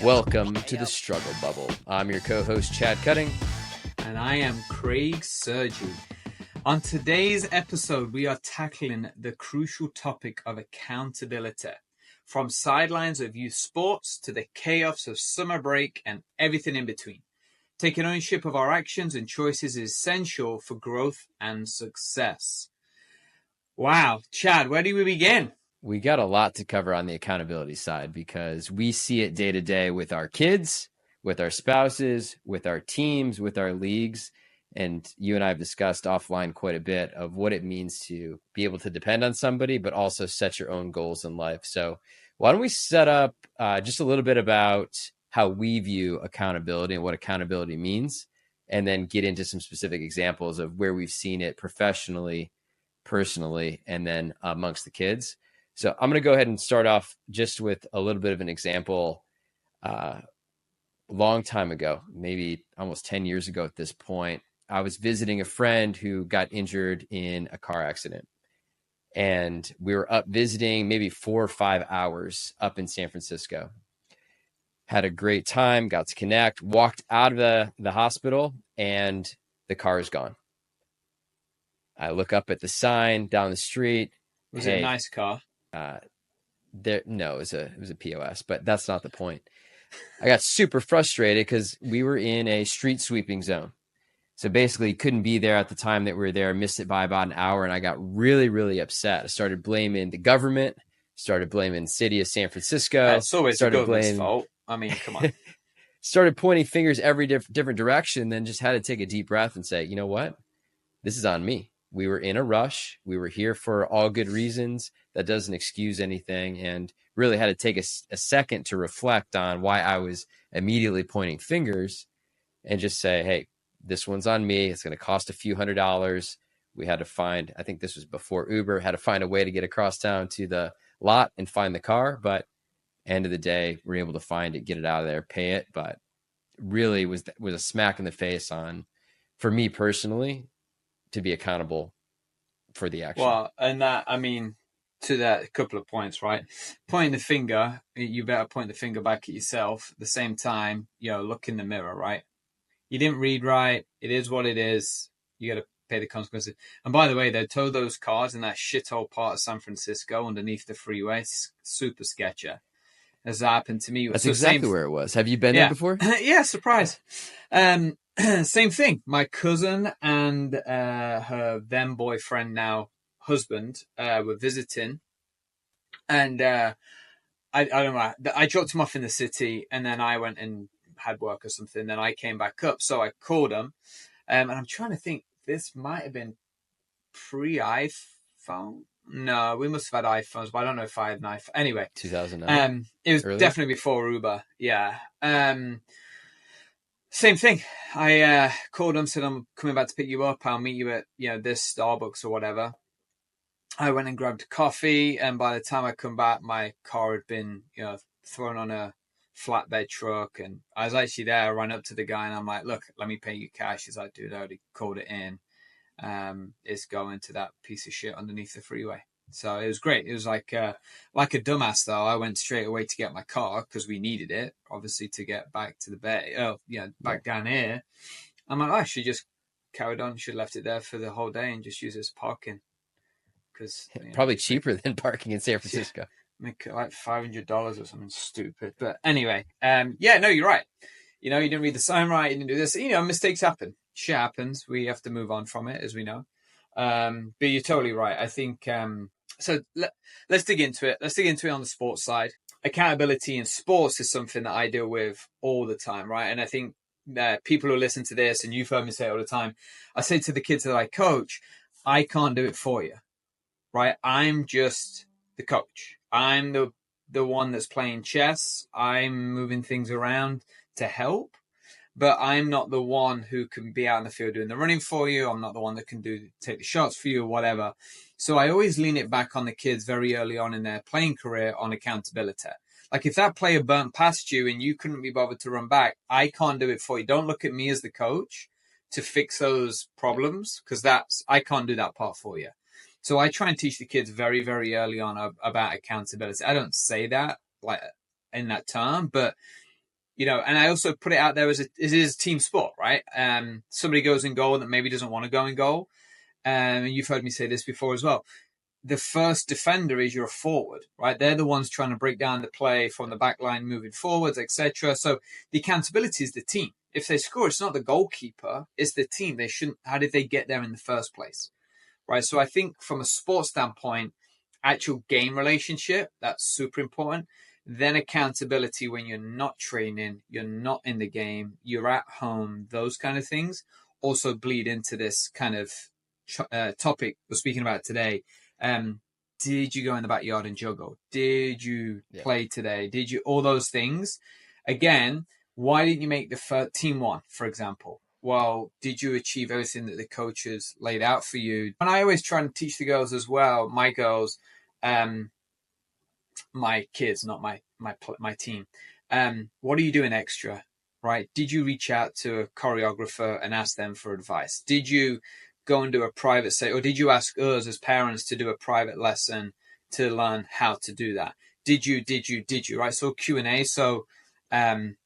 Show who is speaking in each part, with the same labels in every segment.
Speaker 1: Welcome to the Struggle Bubble. I'm your co-host, Chad Cutting.
Speaker 2: And I am Craig Sergi. On today's episode, we are tackling the crucial topic of accountability. From sidelines of youth sports to the chaos of summer break and everything in between. Taking ownership of our actions and choices is essential for growth and success. Wow, Chad, where do we begin?
Speaker 1: We got a lot to cover on the accountability side because we see it day to day with our kids, with our spouses, with our teams, with our leagues. And you and I have discussed offline quite a bit of what it means to be able to depend on somebody, but also set your own goals in life. So why don't we set up just a little bit about how we view accountability and what accountability means, and then get into some specific examples of where we've seen it professionally, personally, and then amongst the kids. So I'm going to go ahead and start off just with a little bit of an example. A long time ago, maybe almost 10 years ago at this point, I was visiting a friend who got injured in a car accident. And we were up visiting maybe 4 or 5 hours up in San Francisco. Had a great time, got to connect, walked out of the hospital, and the car is gone. I look up at the sign down the street.
Speaker 2: Was it a nice car?
Speaker 1: No, it was a POS, but that's not the point. I got super frustrated because we were in a street sweeping zone. So basically couldn't be there at the time that we were there, missed it by about an hour. And I got really, really upset. I started blaming the government, started blaming the city of San Francisco.
Speaker 2: It's always the government's fault. I mean, come on.
Speaker 1: Started pointing fingers every different direction, then just had to take a deep breath and say, you know what? This is on me. We were in a rush. We were here for all good reasons. That doesn't excuse anything. And really had to take a second to reflect on why I was immediately pointing fingers and just say, hey, this one's on me. It's going to cost a few $100s. We had to find, I think this was before Uber, had to find a way to get across town to the lot and find the car. But end of the day, we're able to find it, get it out of there, pay it. But really was a smack in the face for me personally, to be accountable for the action.
Speaker 2: Well, and that, I mean, to that, a couple of points, right? Pointing the finger, you better point the finger back at yourself. At the same time, look in the mirror, right? You didn't read right. It is what it is. You got to pay the consequences. And by the way, they tow those cars in that shithole part of San Francisco underneath the freeway. Super sketchy. As that happened to me.
Speaker 1: That's exactly where it was. Have you been there before?
Speaker 2: Yeah, surprise. Same thing. My cousin and her then boyfriend, now husband, were visiting, and I don't know. I dropped him off in the city, and then I went and had work or something. Then I came back up, so I called him, and I'm trying to think. This might have been pre-iPhone. No, we must have had iPhones, but I don't know if I had an iPhone. Anyway,
Speaker 1: 2009.
Speaker 2: It was early? Definitely before Uber. Yeah. Same thing. I called him, said I'm coming back to pick you up. I'll meet you at this Starbucks or whatever. I went and grabbed coffee, and by the time I come back, my car had been thrown on a flatbed truck, and I was actually there. I ran up to the guy and I'm like, "Look, let me pay you cash." He's like, "Dude, I already called it in. It's going to that piece of shit underneath the freeway." So it was great. It was like a dumbass though. I went straight away to get my car because we needed it, obviously, to get back to the bay. Back down here. I'm like, I should just carried on. Should have left it there for the whole day and just use it as parking. Because
Speaker 1: probably cheaper than parking in San Francisco.
Speaker 2: Make like $500 or something stupid. But anyway, no, you're right. You didn't read the sign right. You didn't do this. Mistakes happen. Shit happens. We have to move on from it, as we know. But you're totally right. I think. So let's dig into it. Let's dig into it on the sports side. Accountability in sports is something that I deal with all the time, right? And I think that people who listen to this, and you've heard me say it all the time, I say to the kids that I coach, I can't do it for you, right? I'm just the coach. I'm the one that's playing chess. I'm moving things around to help, but I'm not the one who can be out in the field doing the running for you. I'm not the one that can take the shots for you or whatever. So I always lean it back on the kids very early on in their playing career on accountability. Like if that player burnt past you and you couldn't be bothered to run back, I can't do it for you. Don't look at me as the coach to fix those problems because I can't do that part for you. So I try and teach the kids very, very early on about accountability. I don't say that like in that term, but And I also put it out there as it is a team sport, right? Somebody goes in goal that maybe doesn't want to go in goal. And you've heard me say this before as well. The first defender is your forward, right? They're the ones trying to break down the play from the back line, moving forwards, etc. So the accountability is the team. If they score, it's not the goalkeeper, it's the team. They shouldn't. How did they get there in the first place, right? So I think from a sports standpoint, actual game relationship, that's super important. Then accountability when you're not training, you're not in the game, you're at home, those kind of things also bleed into this kind of topic we're speaking about today. Did you go in the backyard and juggle? Did you play today? Did you, all those things? Again, why didn't you make the team one, for example? Well, did you achieve everything that the coaches laid out for you? And I always try and teach the girls as well, my girls, my kids, not my team. What are you doing extra, right? Did you reach out to a choreographer and ask them for advice? Did you go and do a private say, or did you ask us as parents to do a private lesson to learn how to do that? Did you, right? So Q&A. So, and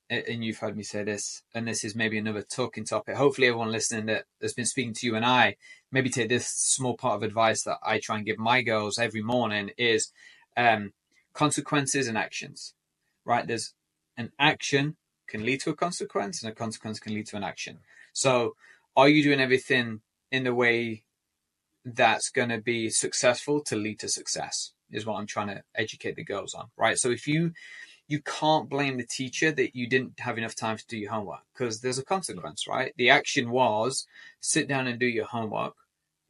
Speaker 2: you've heard me say this, and this is maybe another talking topic. Hopefully everyone listening that has been speaking to you and I, maybe take this small part of advice that I try and give my girls every morning is consequences and actions, right? There's an action can lead to a consequence and a consequence can lead to an action. So are you doing everything in the way that's going to be successful to lead to success is what I'm trying to educate the girls on, right? So if you can't blame the teacher that you didn't have enough time to do your homework because there's a consequence, right? The action was sit down and do your homework.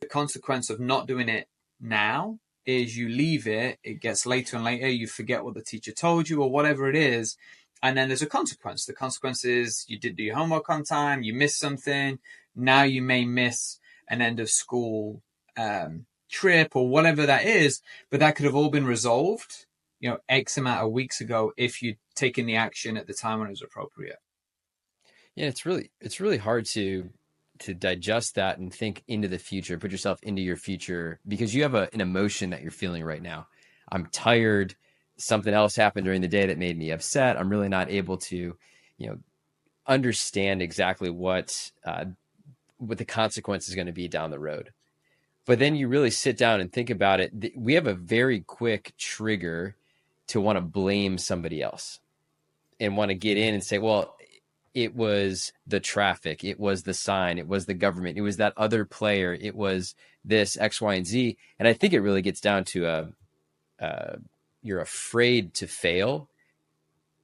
Speaker 2: The consequence of not doing it now is you leave it, it gets later and later, you forget what the teacher told you or whatever it is, and then there's a consequence. The consequence is you didn't do your homework on time, you missed something, now you may miss an end of school trip or whatever that is, but that could have all been resolved, X amount of weeks ago if you'd taken the action at the time when it was appropriate.
Speaker 1: Yeah, it's really hard to digest that and think into the future, put yourself into your future because you have an emotion that you're feeling right now. I'm tired. Something else happened during the day that made me upset. I'm really not able to, understand exactly what the consequence is going to be down the road. But then you really sit down and think about it. We have a very quick trigger to want to blame somebody else and want to get in and say, well, it was the traffic, it was the sign, it was the government, it was that other player, it was this X, Y, and Z. And I think it really gets down to you're afraid to fail,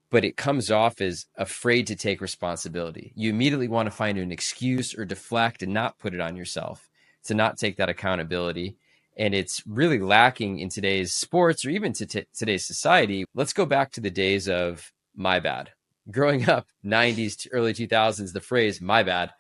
Speaker 1: but it comes off as afraid to take responsibility. You immediately want to find an excuse or deflect and not put it on yourself, to not take that accountability. And it's really lacking in today's sports or even today's society. Let's go back to the days of my bad. Growing up, 90s to early 2000s, the phrase, my bad,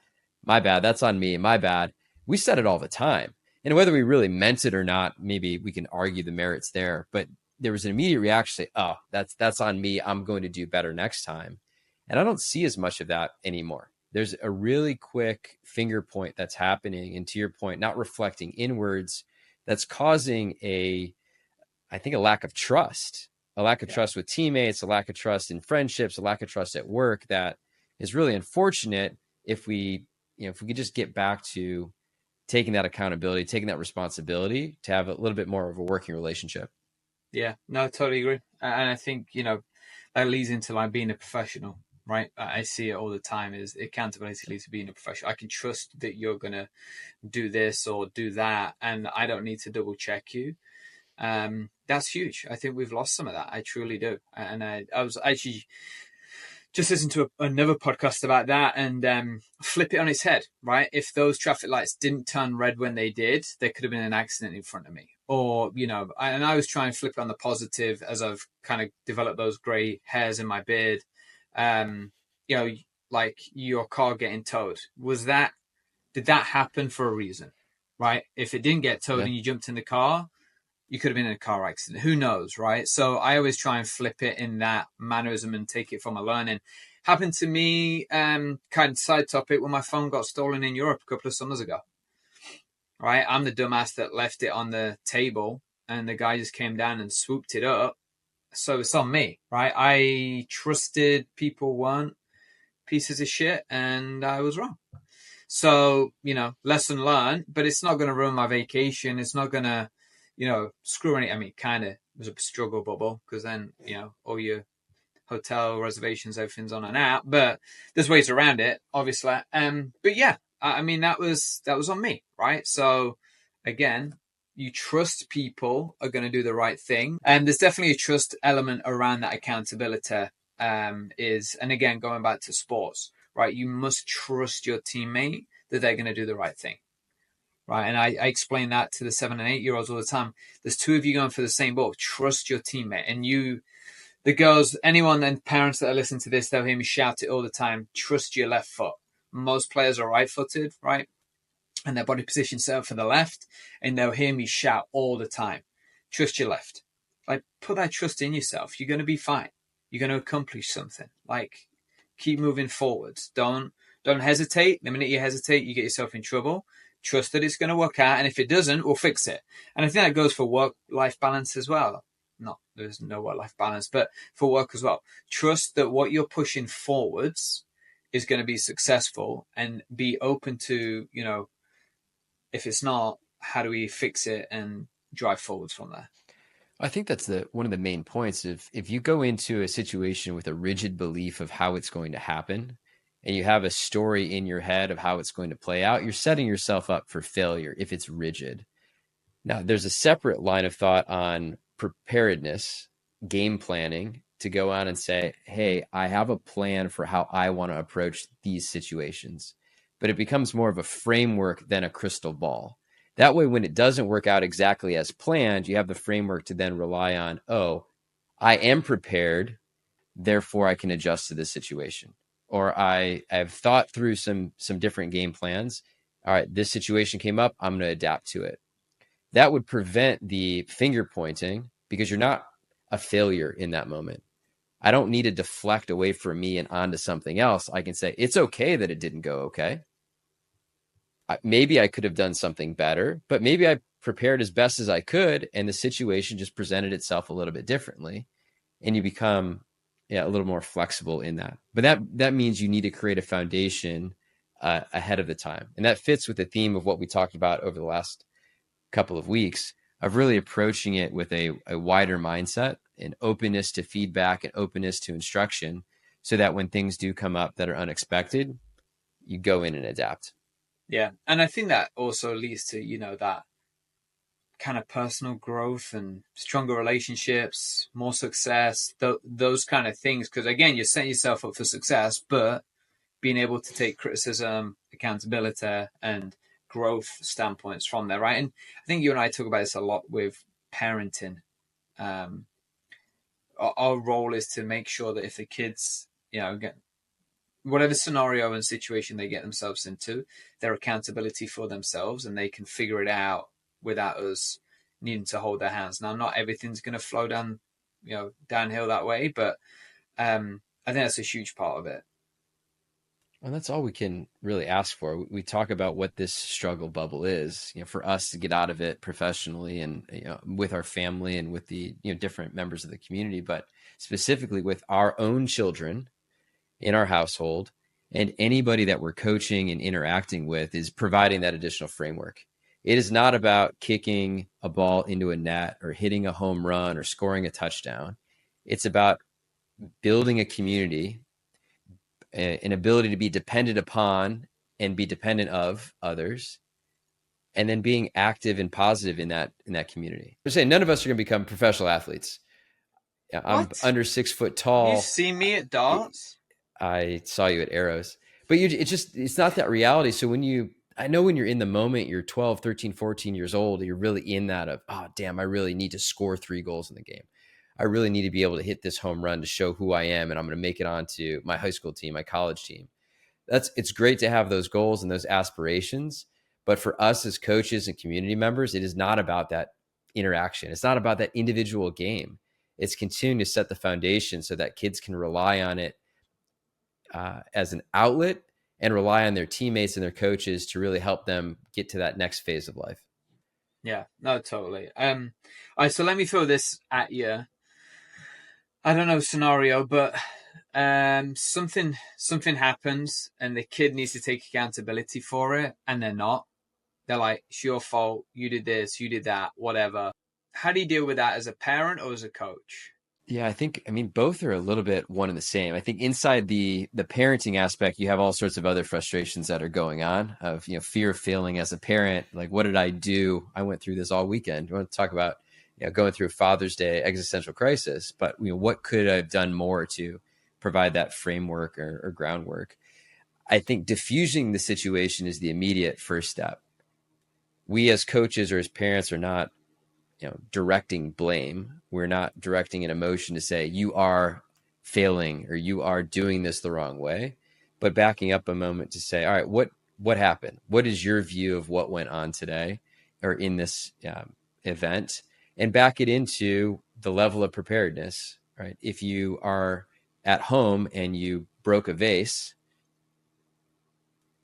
Speaker 1: that's on me, my bad. We said it all the time. And whether we really meant it or not, maybe we can argue the merits there. But there was an immediate reaction, say, oh, that's on me. I'm going to do better next time. And I don't see as much of that anymore. There's a really quick finger point that's happening. And to your point, not reflecting inwards, that's causing I think a lack of trust. A lack of trust with teammates, a lack of trust in friendships, a lack of trust at work that is really unfortunate if we could just get back to taking that accountability, taking that responsibility to have a little bit more of a working relationship.
Speaker 2: Yeah, no, I totally agree. And I think, that leads into like being a professional, right? I see it all the time is accountability leads to being a professional. I can trust that you're going to do this or do that, and I don't need to double check you. That's huge. I think we've lost some of that. I truly do. And I was actually just listening to another podcast about that and flip it on its head, right? If those traffic lights didn't turn red when they did, there could have been an accident in front of me. Or, and I was trying to flip it on the positive as I've kind of developed those gray hairs in my beard. Like your car getting towed. Did that happen for a reason, right? If it didn't get towed and you jumped in the car, you could have been in a car accident. Who knows, right? So I always try and flip it in that mannerism and take it from a learning. Happened to me, kind of side topic, when my phone got stolen in Europe a couple of summers ago. Right? I'm the dumbass that left it on the table and the guy just came down and swooped it up So it's on me, right? I trusted people weren't pieces of shit, and I was wrong. So, lesson learned, but it's not going to ruin my vacation. It's not going to, screw any. I mean, kind of was a struggle bubble because then, all your hotel reservations, everything's on an app, but there's ways around it, obviously. But yeah, I mean, that was on me, right? So again, you trust people are going to do the right thing. And there's definitely a trust element around that accountability and again, going back to sports, right? You must trust your teammate that they're going to do the right thing. Right. And I explain that to the 7 and 8-year-olds all the time. There's two of you going for the same ball. Trust your teammate. And the girls, anyone and parents that are listening to this, they'll hear me shout it all the time. Trust your left foot. Most players are right footed, right? And their body position set up for the left. And they'll hear me shout all the time. Trust your left. Like, put that trust in yourself. You're going to be fine. You're going to accomplish something. Like, keep moving forwards. Don't hesitate. The minute you hesitate, you get yourself in trouble. Trust that it's going to work out. And if it doesn't, we'll fix it. And I think that goes for work-life balance as well. There's no work-life balance, but for work as well. Trust that what you're pushing forwards is going to be successful, and be open to, if it's not, how do we fix it and drive forwards from there?
Speaker 1: I think that's one of the main points. If you go into a situation with a rigid belief of how it's going to happen, and you have a story in your head of how it's going to play out, you're setting yourself up for failure if it's rigid. Now, there's a separate line of thought on preparedness, game planning, to go on and say, hey, I have a plan for how I want to approach these situations. But it becomes more of a framework than a crystal ball. That way, when it doesn't work out exactly as planned, you have the framework to then rely on, oh, I am prepared, therefore I can adjust to this situation. Or I've thought through some different game plans. All right, this situation came up, I'm going to adapt to it. That would prevent the finger pointing because you're not a failure in that moment. I don't need to deflect away from me and onto something else. I can say, it's okay that it didn't go okay. Maybe I could have done something better, but maybe I prepared as best as I could, and the situation just presented itself a little bit differently, and you become a little more flexible in that. But that means you need to create a foundation ahead of the time, and that fits with the theme of what we talked about over the last couple of weeks of really approaching it with a wider mindset, an openness to feedback and openness to instruction, so that when things do come up that are unexpected, you go in and adapt.
Speaker 2: Yeah. And I think that also leads to, that kind of personal growth and stronger relationships, more success, those kind of things. Because again, you're setting yourself up for success, but being able to take criticism, accountability, and growth standpoints from there, right? And I think you and I talk about this a lot with parenting. Our role is to make sure that if the kids, get whatever scenario and situation they get themselves into, their accountability for themselves, and they can figure it out without us needing to hold their hands. Now, not everything's going to flow downhill that way, but I think that's a huge part of it.
Speaker 1: And that's all we can really ask for. We talk about what this struggle bubble is, for us to get out of it professionally and with our family and with the different members of the community, but specifically with our own children in our household, and anybody that we're coaching and interacting with is providing that additional framework. It is not about kicking a ball into a net or hitting a home run or scoring a touchdown. It's about building a community, an ability to be dependent upon and be dependent of others, and then being active and positive in that community. I'm saying none of us are going to become professional athletes. I'm under 6 foot tall.
Speaker 2: You see me at darts?
Speaker 1: I saw you at Arrows, but it's not that reality. So I know when you're in the moment, you're 12, 13, 14 years old, you're really in that of, oh, damn, I really need to score 3 goals in the game. I really need to be able to hit this home run to show who I am, and I'm going to make it onto my high school team, my college team. It's great to have those goals and those aspirations, but for us as coaches and community members, it is not about that interaction. It's not about that individual game. It's continuing to set the foundation so that kids can rely on it as an outlet and rely on their teammates and their coaches to really help them get to that next phase of life.
Speaker 2: Yeah, no, totally. All right, so let me throw this at you. I don't know scenario, but something happens and the kid needs to take accountability for it, and they're not. They're like, it's your fault. You did this, you did that, whatever. How do you deal with that as a parent or as a coach?
Speaker 1: Yeah, I mean, both are a little bit one and the same. I think inside the parenting aspect, you have all sorts of other frustrations that are going on of, fear of failing as a parent. Like, what did I do? I went through this all weekend. You want to talk about, going through Father's Day existential crisis, but what could I have done more to provide that framework or groundwork? I think diffusing the situation is the immediate first step. We as coaches or as parents are not directing blame. We're not directing an emotion to say you are failing or you are doing this the wrong way, but backing up a moment to say, all right, what happened? What is your view of what went on today or in this event? And back it into the level of preparedness, right? If you are at home and you broke a vase,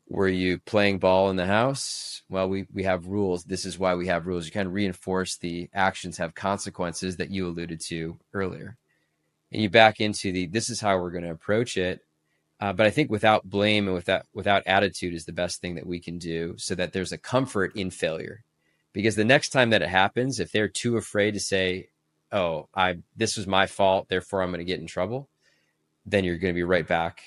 Speaker 1: were you playing ball in the house? Well, we have rules. This is why we have rules. You kind of reinforce the actions have consequences that you alluded to earlier. And you back into this is how we're going to approach it. But I think without blame and without attitude is the best thing that we can do so that there's a comfort in failure. Because the next time that it happens, if they're too afraid to say, oh, this was my fault, therefore I'm going to get in trouble, then you're going to be right back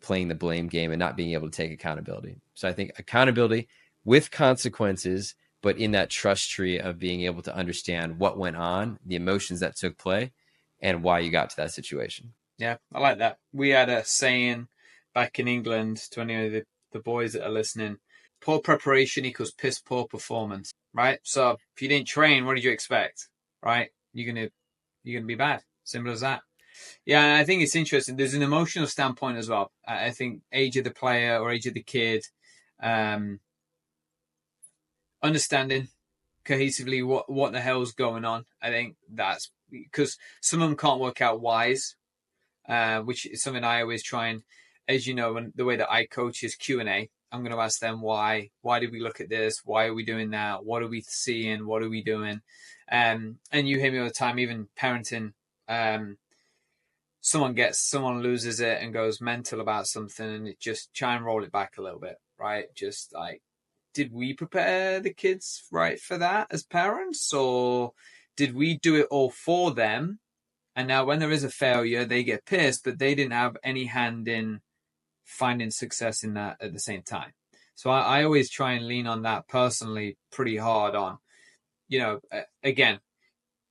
Speaker 1: playing the blame game and not being able to take accountability. So I think accountability with consequences, but in that trust tree of being able to understand what went on, the emotions that took play, and why you got to that situation.
Speaker 2: Yeah, I like that. We had a saying back in England to any of the boys that are listening: poor preparation equals piss poor performance. Right? So if you didn't train, what did you expect? Right? You're gonna be bad. Simple as that. Yeah, I think it's interesting. There's an emotional standpoint as well. I think age of the player or age of the kid, understanding cohesively what the hell's going on. I think that's because some of them can't work out whys, which is something I always try and, as you know, and the way that I coach is Q&A. I'm going to ask them why did we look at this? Why are we doing that? What are we seeing? What are we doing? And you hear me all the time, even parenting. Someone loses it and goes mental about something, and it just try and roll it back a little bit, right? Just like, did we prepare the kids right for that as parents, or did we do it all for them? And now when there is a failure, they get pissed, but they didn't have any hand in finding success in that at the same time. So I always try and lean on that personally pretty hard on, again,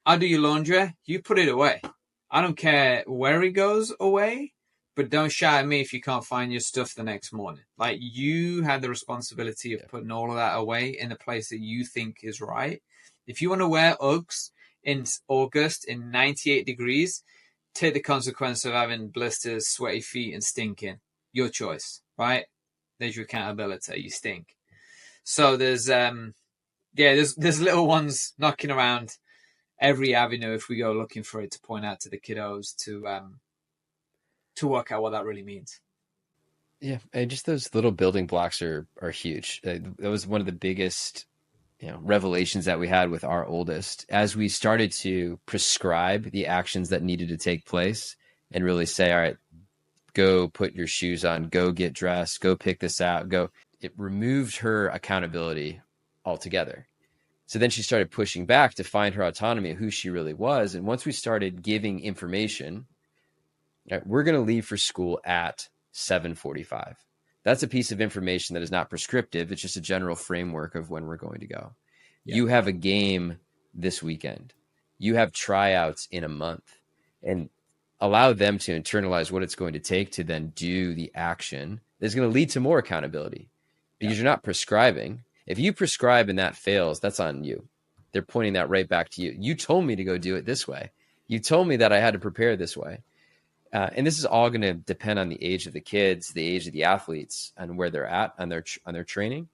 Speaker 2: I'll do your laundry, you put it away. I don't care where it goes away, but don't shout at me if you can't find your stuff the next morning. Like, you have the responsibility of putting all of that away in the place that you think is right. If you want to wear Uggs in August in 98 degrees, take the consequence of having blisters, sweaty feet, and stinking. Your choice, right? There's your accountability. You stink. So there's little ones knocking around every avenue if we go looking for it to point out to the kiddos to work out what that really means.
Speaker 1: Yeah, and just those little building blocks are huge. That was one of the biggest revelations that we had with our oldest as we started to prescribe the actions that needed to take place and really say, all right, go put your shoes on, go get dressed, go pick this out, go. It removed her accountability altogether. So then she started pushing back to find her autonomy of who she really was. And once we started giving information, right, we're going to leave for school at 7:45. That's a piece of information that is not prescriptive. It's just a general framework of when we're going to go. Yeah. You have a game this weekend. You have tryouts in a month, and allow them to internalize what it's going to take to then do the action that's going to lead to more accountability, because you're not prescribing. If you prescribe and that fails, that's on you. They're pointing that right back to you. You told me to go do it this way. You told me that I had to prepare this way. And this is all going to depend on the age of the kids, the age of the athletes, and where they're at on their training.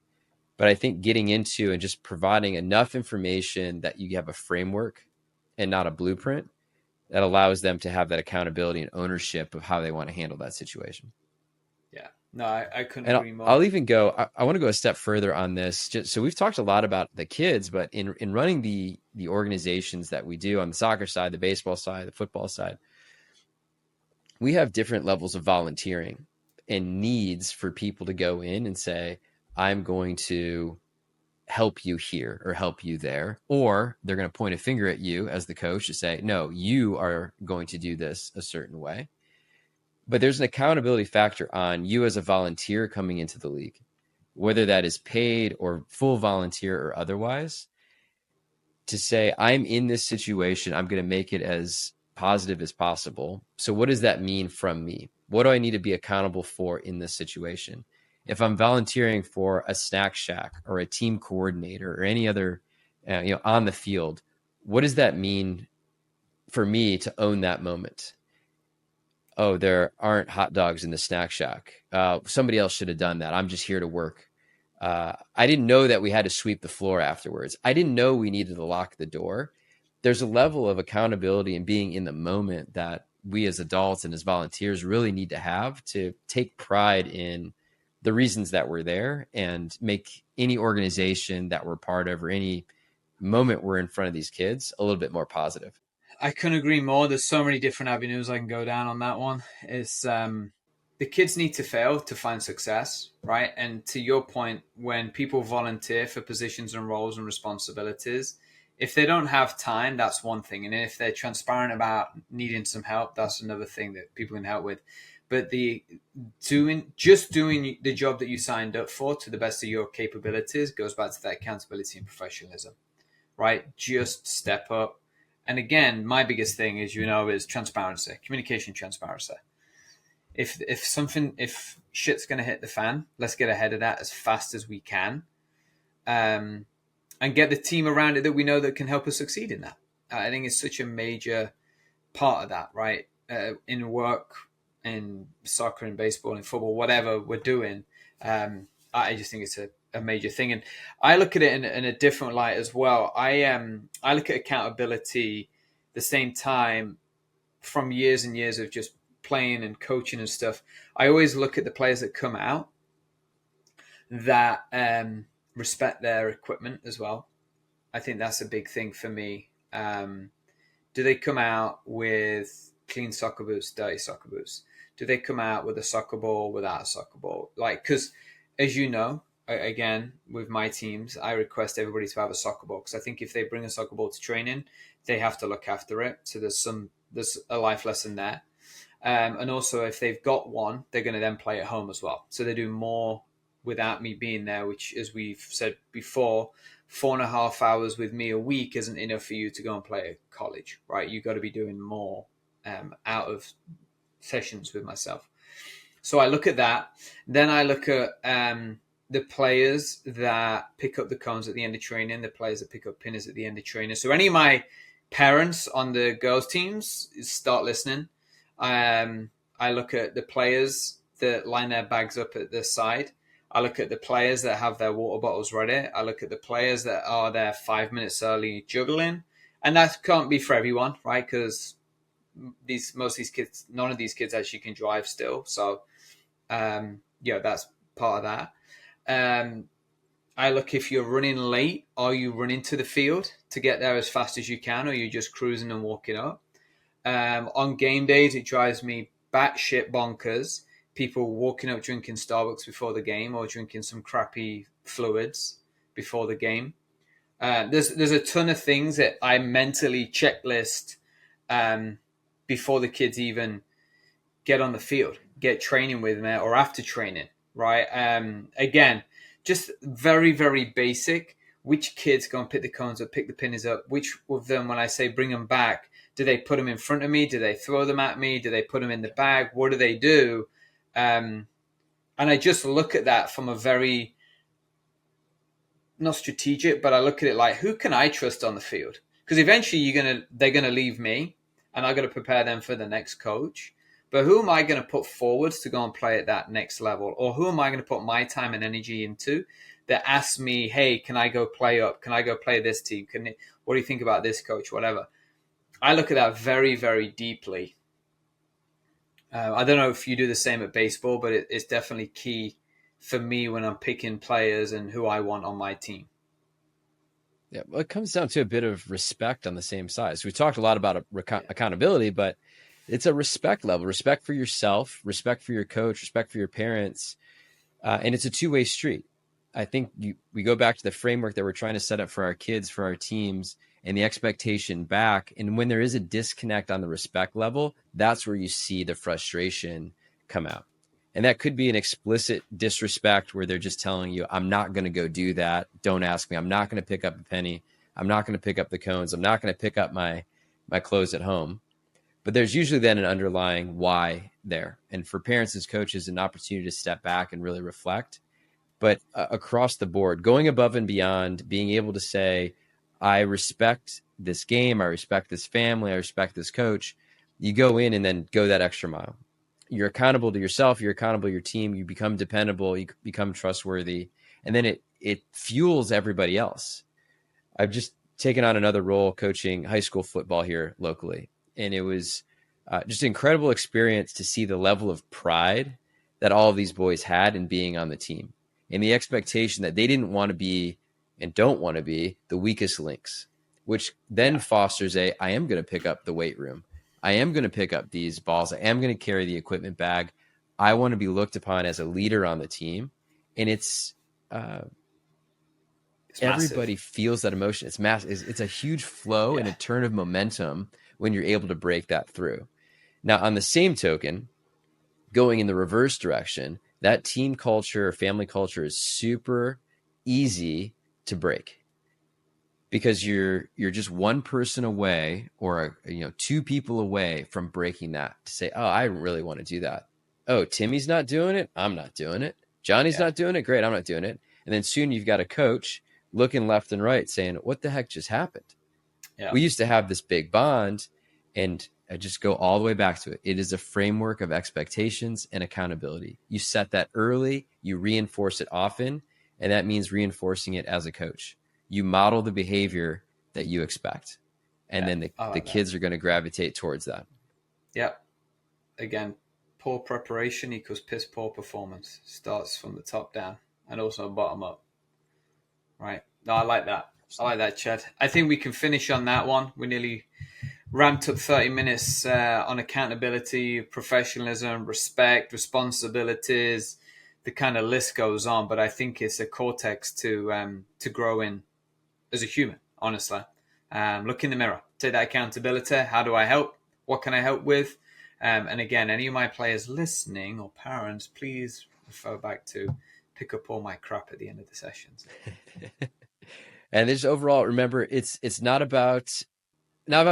Speaker 1: But I think getting into and just providing enough information that you have a framework and not a blueprint that allows them to have that accountability and ownership of how they want to handle that situation.
Speaker 2: Yeah, no, I couldn't agree more.
Speaker 1: I'll even go, I want to go a step further on this. So we've talked a lot about the kids, but in running the organizations that we do on the soccer side, the baseball side, the football side, we have different levels of volunteering and needs for people to go in and say, I'm going to help you here or help you there. Or they're going to point a finger at you as the coach to say, no, you are going to do this a certain way. But there's an accountability factor on you as a volunteer coming into the league, whether that is paid or full volunteer or otherwise, to say, I'm in this situation, I'm going to make it as positive as possible. So, what does that mean from me? What do I need to be accountable for in this situation? If I'm volunteering for a snack shack or a team coordinator or any other, on the field, what does that mean for me to own that moment? Oh, there aren't hot dogs in the snack shack. Somebody else should have done that. I'm just here to work. I didn't know that we had to sweep the floor afterwards. I didn't know we needed to lock the door. There's a level of accountability and being in the moment that we as adults and as volunteers really need to have to take pride in the reasons that we're there and make any organization that we're part of or any moment we're in front of these kids a little bit more positive.
Speaker 2: I couldn't agree more. There's so many different avenues I can go down on that one. It's the kids need to fail to find success, right? And to your point, when people volunteer for positions and roles and responsibilities, if they don't have time, that's one thing. And if they're transparent about needing some help, that's another thing that people can help with. But the doing the job that you signed up for to the best of your capabilities goes back to that accountability and professionalism, right? Just step up. And again, my biggest thing is transparency, communication, transparency. If shit's gonna hit the fan, let's get ahead of that as fast as we can, and get the team around it that we know that can help us succeed in that. I think it's such a major part of that, right? In work, in soccer, in baseball, in football, whatever we're doing, I just think it's a major thing. And I look at it in a different light as well. I look at accountability the same time from years and years of just playing and coaching and stuff. I always look at the players that come out that respect their equipment as well. I think that's a big thing for me. Do they come out with clean soccer boots, dirty soccer boots? Do they come out with a soccer ball, without a soccer ball? Because as you know, again, with my teams, I request everybody to have a soccer ball because I think if they bring a soccer ball to training, they have to look after it. So there's a life lesson there. And also, if they've got one, they're going to then play at home as well. So they do more without me being there, which, as we've said before, 4.5 hours with me a week isn't enough for you to go and play at college, right? You've got to be doing more out of sessions with myself. So I look at that. Then I look at the players that pick up the cones at the end of training, the players that pick up pinners at the end of training. So any of my parents on the girls' teams, start listening. I look at the players that line their bags up at the side. I look at the players that have their water bottles ready. I look at the players that are there 5 minutes early juggling. And that can't be for everyone, right? Because most of these kids, none of these kids actually can drive still. So, that's part of that. I look, if you're running late, are you running to the field to get there as fast as you can, or are you just cruising and walking up? On game days, it drives me batshit bonkers. People walking up drinking Starbucks before the game or drinking some crappy fluids before the game. There's a ton of things that I mentally checklist before the kids even get on the field, get training with me, or after training, right? Again, just very, very basic. Which kids go and pick the cones up, pick the pinners up? Which of them, when I say bring them back, do they put them in front of me? Do they throw them at me? Do they put them in the bag? What do they do? And I just look at that from a very, not strategic, but I look at it like, who can I trust on the field? Because eventually they're gonna leave me, and I'm gonna prepare them for the next coach. But who am I going to put forwards to go and play at that next level? Or who am I going to put my time and energy into that asks me, hey, can I go play up? Can I go play this team? What do you think about this coach? Whatever. I look at that very, very deeply. I don't know if you do the same at baseball, but it's definitely key for me when I'm picking players and who I want on my team.
Speaker 1: Yeah, well, it comes down to a bit of respect on the same side. So we talked a lot about accountability, but it's a respect level, respect for yourself, respect for your coach, respect for your parents. And it's a two-way street. I think we go back to the framework that we're trying to set up for our kids, for our teams, and the expectation back. And when there is a disconnect on the respect level, that's where you see the frustration come out. And that could be an explicit disrespect where they're just telling you, I'm not going to go do that. Don't ask me. I'm not going to pick up a penny. I'm not going to pick up the cones. I'm not going to pick up my clothes at home. But there's usually then an underlying why there. And for parents as coaches, an opportunity to step back and really reflect. But across the board, going above and beyond, being able to say, I respect this game, I respect this family, I respect this coach. You go in and then go that extra mile. You're accountable to yourself, you're accountable to your team, you become dependable, you become trustworthy, and then it fuels everybody else. I've just taken on another role coaching high school football here locally, and it was just an incredible experience to see the level of pride that all of these boys had in being on the team, and the expectation that they didn't want to be and don't want to be the weakest links, which then fosters I am going to pick up the weight room. I am going to pick up these balls. I am going to carry the equipment bag. I want to be looked upon as a leader on the team. And it's everybody
Speaker 2: massive.
Speaker 1: feels that emotion. It's massive. It's a huge flow and a turn of momentum when you're able to break that through. Now, on the same token, going in the reverse direction, that team culture, family culture is super easy to break because you're just one person away or two people away from breaking that to say, oh, I really want to do that. Oh, Timmy's not doing it. I'm not doing it. Johnny's not doing it. Great. I'm not doing it. And then soon you've got a coach looking left and right saying, what the heck just happened? Yeah. We used to have this big bond, and I just go all the way back to it. It is a framework of expectations and accountability. You set that early, you reinforce it often, and that means reinforcing it as a coach. You model the behavior that you expect, and then the kids are going to gravitate towards that.
Speaker 2: Yep. Again, poor preparation equals piss poor performance. Starts from the top down and also bottom up. Right. No, I like that. I like that, Chad. I think we can finish on that one. We nearly ramped up 30 minutes on accountability, professionalism, respect, responsibilities. The kind of list goes on, but I think it's a cortex to grow in as a human, honestly. Look in the mirror. Take that accountability. How do I help? What can I help with? And again, any of my players listening or parents, please refer back to pick up all my crap at the end of the sessions.
Speaker 1: And just overall, remember, it's not about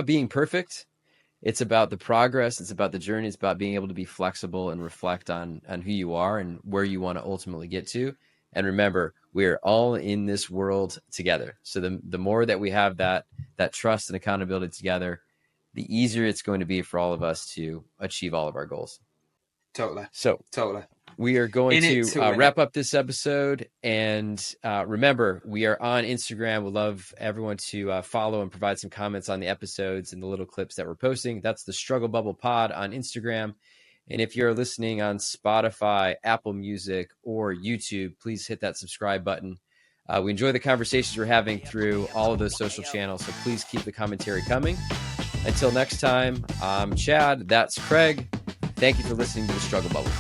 Speaker 1: being perfect. It's about the progress. It's about the journey. It's about being able to be flexible and reflect on who you are and where you want to ultimately get to. And remember, we're all in this world together. So the more that we have that trust and accountability together, the easier it's going to be for all of us to achieve all of our goals.
Speaker 2: Totally.
Speaker 1: We are going to wrap up this episode. And remember, we are on Instagram. We'd love everyone to follow and provide some comments on the episodes and the little clips that we're posting. That's the Struggle Bubble Pod on Instagram. And if you're listening on Spotify, Apple Music, or YouTube, please hit that subscribe button. We enjoy the conversations we're having through all of those social channels. So please keep the commentary coming. Until next time, I'm Chad. That's Craig. Thank you for listening to the Struggle Bubble.